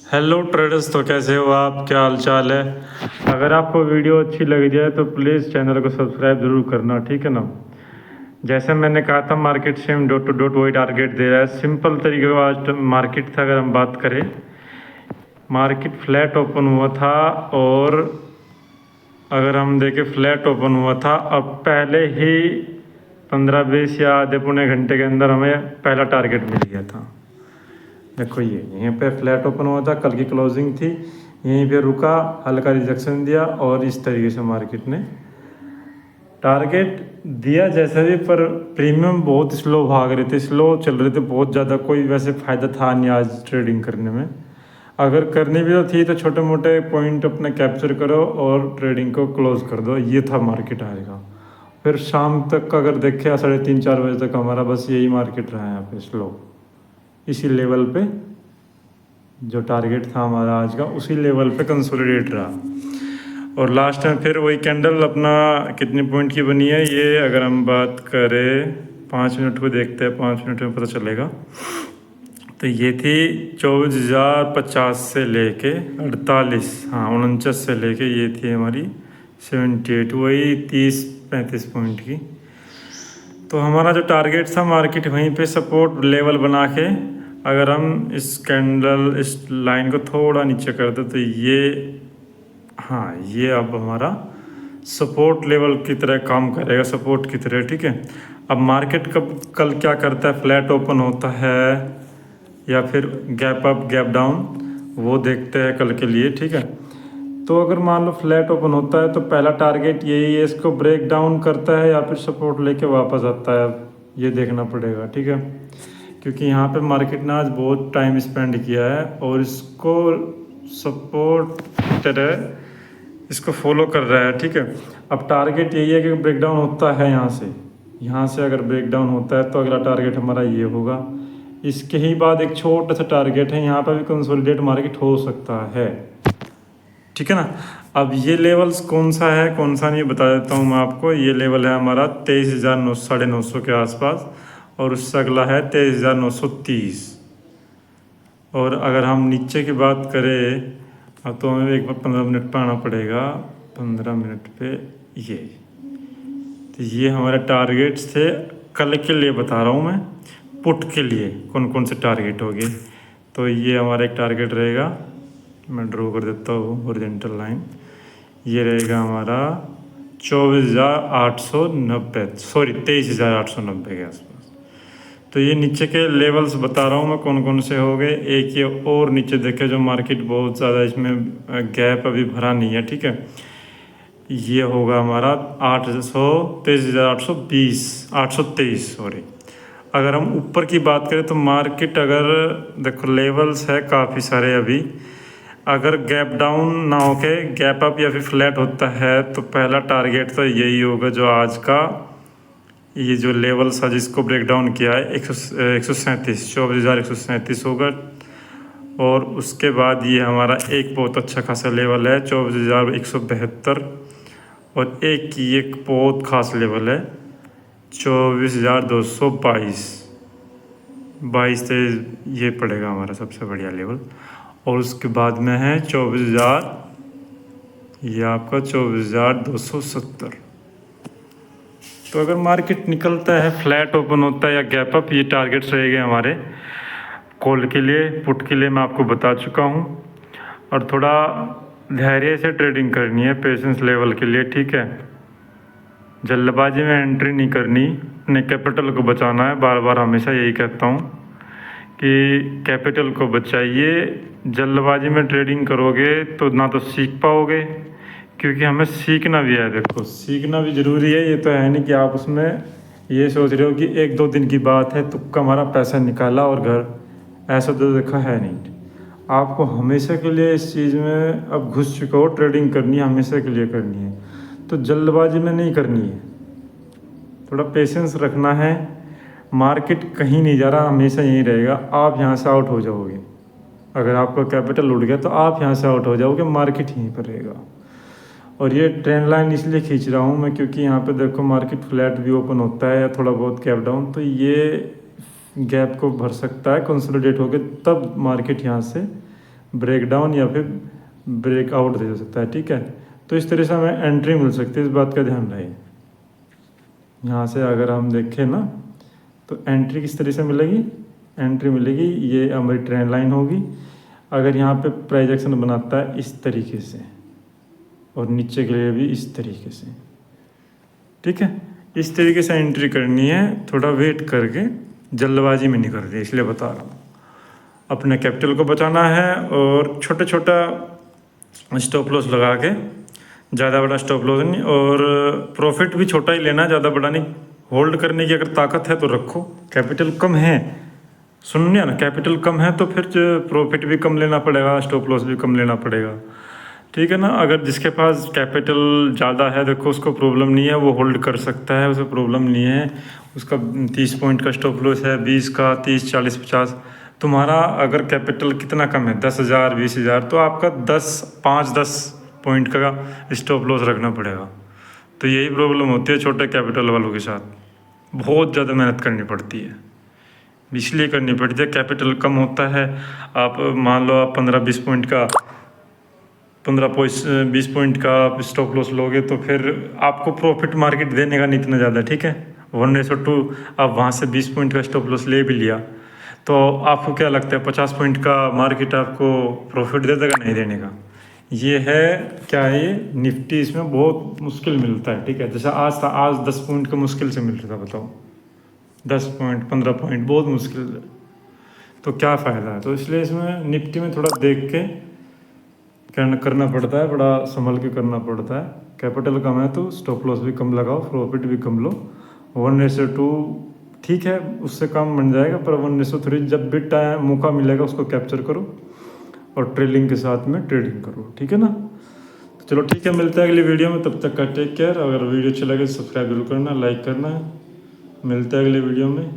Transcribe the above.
Hello traders, तो कैसे हो आप? क्या हाल चाल है? अगर आपको वीडियो अच्छी लग जाए तो प्लीज़ चैनल को सब्सक्राइब ज़रूर करना, ठीक है ना। जैसे मैंने कहा था, मार्केट से हम डॉट टू डॉट वही टारगेट दे रहा है। सिंपल तरीके का आज मार्केट था। अगर हम बात करें, मार्केट फ्लैट ओपन हुआ था और अगर हम देखें फ्लैट ओपन हुआ था, अब पहले ही 15-20 या आधे पौने घंटे के अंदर हमें पहला टारगेट मिल गया था। देखो, ये यहीं पे फ्लैट ओपन हुआ था, कल की क्लोजिंग थी, यहीं पे रुका, हल्का रिजेक्शन दिया और इस तरीके से मार्केट ने टारगेट दिया जैसा भी। पर प्रीमियम बहुत स्लो भाग रहे थे, स्लो चल रहे थे बहुत ज़्यादा। कोई वैसे फ़ायदा था नहीं आज ट्रेडिंग करने में। अगर करनी भी तो थी तो छोटे मोटे पॉइंट अपने कैप्चर करो और ट्रेडिंग को क्लोज कर दो, ये था मार्केट आएगा। फिर शाम तक अगर देखे 3:30-4 बजे तक हमारा बस यही मार्केट रहा है यहाँ पे स्लो, इसी लेवल पे। जो टारगेट था हमारा आज का, उसी लेवल पे कंसोलिडेट रहा। और लास्ट में फिर वही कैंडल अपना कितनी पॉइंट की बनी है ये, अगर हम बात करें 5 मिनट को देखते हैं, 5 मिनट में पता चलेगा। तो ये थी 24,050 से लेके 48, हाँ 49 से लेके ये थी हमारी 78, वही 30-35 पॉइंट की। तो हमारा जो टारगेट था मार्केट वहीं पे सपोर्ट लेवल बना के, अगर हम इस कैंडल इस लाइन को थोड़ा नीचे कर दे तो ये, हाँ ये अब हमारा सपोर्ट लेवल की तरह काम करेगा, सपोर्ट की तरह, ठीक है। अब मार्केट कल क्या करता है, फ्लैट ओपन होता है या फिर गैप अप गैप डाउन, वो देखते हैं कल के लिए, ठीक है। तो अगर मान लो फ्लैट ओपन होता है तो पहला टारगेट यही है, इसको ब्रेक डाउन करता है या फिर सपोर्ट लेके वापस आता है, ये देखना पड़ेगा, ठीक है। क्योंकि यहाँ पे मार्केट ने आज बहुत टाइम स्पेंड किया है और इसको सपोर्ट तरह इसको फॉलो कर रहा है, ठीक है। अब टारगेट यही है कि ब्रेक डाउन होता है यहाँ से अगर ब्रेक डाउन होता है तो अगला टारगेट हमारा ये होगा। इसके ही बाद एक छोटा सा टारगेट है, यहाँ पर भी कंसोलिडेट मार्केट हो सकता है, ठीक है ना। अब ये लेवल्स कौन सा है कौन सा नहीं बता देता हूँ मैं आपको। ये लेवल है हमारा 23,900 के आसपास और उससे अगला है 23,930। और अगर हम नीचे की बात करें, अब तो हमें एक बार 15 मिनट पर आना पड़ेगा, 15 मिनट पे ये। तो ये हमारे टारगेट्स थे कल के लिए, बता रहा हूँ मैं, पुट के लिए कौन कौन से टारगेट होंगे। तो ये हमारा एक टारगेट रहेगा, मैं ड्रॉ कर देता हूँ हॉरिजॉन्टल लाइन। ये रहेगा हमारा 24,890, सॉरी 23,890 के आसपास। तो ये नीचे के लेवल्स बता रहा हूँ मैं कौन कौन से हो गए। एक ये और नीचे देखे जो मार्केट बहुत ज़्यादा इसमें गैप अभी भरा नहीं है, ठीक है। ये होगा हमारा 23,820, 823 सॉरी। अगर हम ऊपर की बात करें तो मार्केट, अगर देखो लेवल्स है काफ़ी सारे अभी, अगर गैप डाउन ना होके गैप अप या फिर फ्लैट होता है तो पहला टारगेट तो यही होगा जो आज का ये जो लेवल था जिसको ब्रेक डाउन किया है 137, 24,137 होगा। और उसके बाद ये हमारा एक बहुत अच्छा खासा लेवल है 24,172 और एक बहुत खास लेवल है 24,222, 22 से ये पड़ेगा हमारा सबसे बढ़िया लेवल। और उसके बाद में है 24,000, ये आपका 24,270। तो अगर मार्केट निकलता है, फ्लैट ओपन होता है या गैप अप, ये टारगेट्स रहेंगे हमारे कॉल के लिए। पुट के लिए मैं आपको बता चुका हूँ। और थोड़ा धैर्य से ट्रेडिंग करनी है, पेशेंस लेवल के लिए, ठीक है। जल्दबाजी में एंट्री नहीं करनी, अपने कैपिटल को बचाना है। बार बार हमेशा यही कहता हूँ कि कैपिटल को बचाइए। जल्दबाजी में ट्रेडिंग करोगे तो ना तो सीख पाओगे, क्योंकि हमें सीखना भी है। देखो, सीखना भी ज़रूरी है। ये तो है नहीं कि आप उसमें ये सोच रहे हो कि 1-2 दिन की बात है, तुक्का हमारा पैसा निकाला और घर, ऐसा तो देखा है नहीं। आपको हमेशा के लिए इस चीज़ में अब घुस चुके हो, ट्रेडिंग करनी है, हमेशा के लिए करनी है, तो जल्दबाजी में नहीं करनी है। थोड़ा पेशेंस रखना है। मार्केट कहीं नहीं जा रहा, हमेशा यहीं रहेगा। आप यहाँ से आउट हो जाओगे, अगर आपका कैपिटल उड़ गया तो आप यहाँ से आउट हो जाओगे, मार्केट यहीं पर रहेगा। और ये ट्रेंड लाइन इसलिए खींच रहा हूँ मैं क्योंकि यहाँ पे देखो मार्केट फ्लैट भी ओपन होता है या थोड़ा बहुत गैप डाउन, तो ये गैप को भर सकता है, कंसोलिडेट होकर तब मार्केट यहाँ से ब्रेक डाउन या फिर ब्रेक आउट दे सकता है, ठीक है। तो इस तरह से हमें एंट्री मिल सकती है, इस बात का ध्यान रहे। यहाँ से अगर हम देखें ना तो एंट्री किस तरह से मिलेगी, एंट्री मिलेगी ये हमारी ट्रेंड लाइन होगी। अगर यहाँ पे प्राइस एक्शन बनाता है इस तरीके से और नीचे के लिए भी इस तरीके से, ठीक है, इस तरीके से एंट्री करनी है, थोड़ा वेट करके, जल्दबाजी में नहीं करनी, इसलिए बता रहा हूँ। अपने कैपिटल को बचाना है और छोटा छोटा स्टॉप लॉस लगा के, ज़्यादा बड़ा स्टॉप लॉस नहीं, और प्रॉफिट भी छोटा ही लेना, ज़्यादा बड़ा नहीं। होल्ड करने की अगर ताकत है तो रखो, कैपिटल कम है, सुनिए ना, कैपिटल कम है तो फिर प्रॉफिट भी कम लेना पड़ेगा, स्टॉप लॉस भी कम लेना पड़ेगा, ठीक है ना। अगर जिसके पास कैपिटल ज़्यादा है, देखो उसको प्रॉब्लम नहीं है, वो होल्ड कर सकता है, उसे प्रॉब्लम नहीं है। उसका 30 पॉइंट का स्टॉप लॉस है, 20 का, 30, 40, 50। तुम्हारा अगर कैपिटल कितना कम है, 10,000, 20,000, तो आपका 5-10 पॉइंट का स्टॉप लॉस रखना पड़ेगा। तो यही प्रॉब्लम होती है छोटे कैपिटल वालों के साथ, बहुत ज़्यादा मेहनत करनी पड़ती है, इसलिए करनी पड़ती है। कैपिटल कम होता है, आप मान लो आप 15-20 पॉइंट का 20 पॉइंट का आप स्टॉप लॉस लोगे तो फिर आपको प्रॉफिट मार्केट देने का नहीं इतना ज़्यादा, ठीक है। 1:2 आप वहाँ से 20 पॉइंट का स्टॉप लॉस ले भी लिया तो आपको क्या लगता है 50 पॉइंट का मार्केट आपको प्रॉफिट दे देगा, नहीं देने का। ये है क्या है, ये निफ्टी, इसमें बहुत मुश्किल मिलता है, ठीक है। जैसा आज था, आज 10 पॉइंट का मुश्किल से मिल रहा था, बताओ 10 पॉइंट 15 पॉइंट बहुत मुश्किल है, तो क्या फ़ायदा है। तो इसलिए इसमें निफ्टी में थोड़ा देख के करना पड़ता है, बड़ा संभल के करना पड़ता है। कैपिटल कम है तो स्टॉप लॉस भी कम लगाओ, प्रॉफिट भी कम लो। 1:2 ठीक है, उससे कम बन जाएगा, पर 1:3 जब भी टाइम मौका मिलेगा उसको कैप्चर करो और ट्रेलिंग के साथ में ट्रेडिंग करो, ठीक है ना। तो चलो ठीक है, मिलते हैं अगली वीडियो में, तब तक का टेक केयर। अगर वीडियो अच्छा लगे तो सब्सक्राइब जरूर करना, लाइक करना। मिलते हैं अगली वीडियो में।